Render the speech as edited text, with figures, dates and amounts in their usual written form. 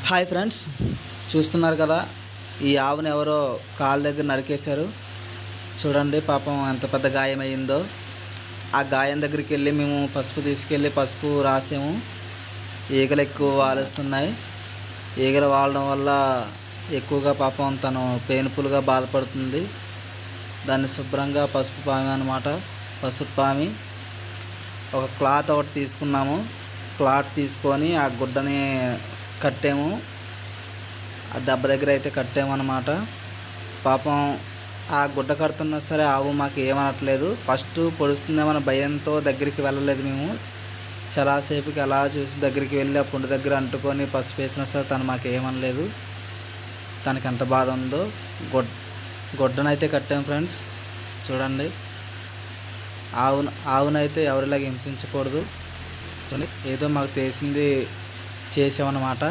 Hi friends, చూస్తున్నారు కదా, ఈ ఆవుని ఎవరో కాలు దగ్గర నరికేశారు. చూడండి పాపం ఎంత పెద్ద గాయమైందో. ఆ గాయం దగ్గరికి వెళ్ళి మేము పసుపు తీసుకెళ్ళి పసుపు రాసాము. ఈగలు ఎక్కువ వాలేస్తున్నాయి. ఈగలు వాలడం వల్ల ఎక్కువగా పాపం తను పెయిన్ఫుల్గా బాధపడుతుంది. దాన్ని శుభ్రంగా పసుపు పామి అనమాట. పసుపు పామి ఒక క్లాత్ ఒకటి తీసుకున్నాము. క్లాత్ తీసుకొని ఆ గుడ్డని కట్టాము. ఆ దెబ్బ దగ్గర అయితే కట్టామన్నమాట. పాపం ఆ గుడ్డ కడుతున్నా సరే ఆవు మాకు ఏమనట్లేదు. ఫస్ట్ పొడుస్తుందేమన్న భయంతో దగ్గరికి వెళ్ళలేదు మేము. చాలాసేపుకి అలా చూసి దగ్గరికి వెళ్ళి ఆ పుండు దగ్గర అంటుకొని పసుపు వేసినా సరే తను మాకు ఏమనలేదు. తనకి ఎంత బాధ ఉందో. గుడ్డనైతే కట్టాము ఫ్రెండ్స్. చూడండి, ఆవునైతే ఎవరిలాగా హింసించకూడదు. ఏదో మాకు తెలిసింది చేసామన్నమాట.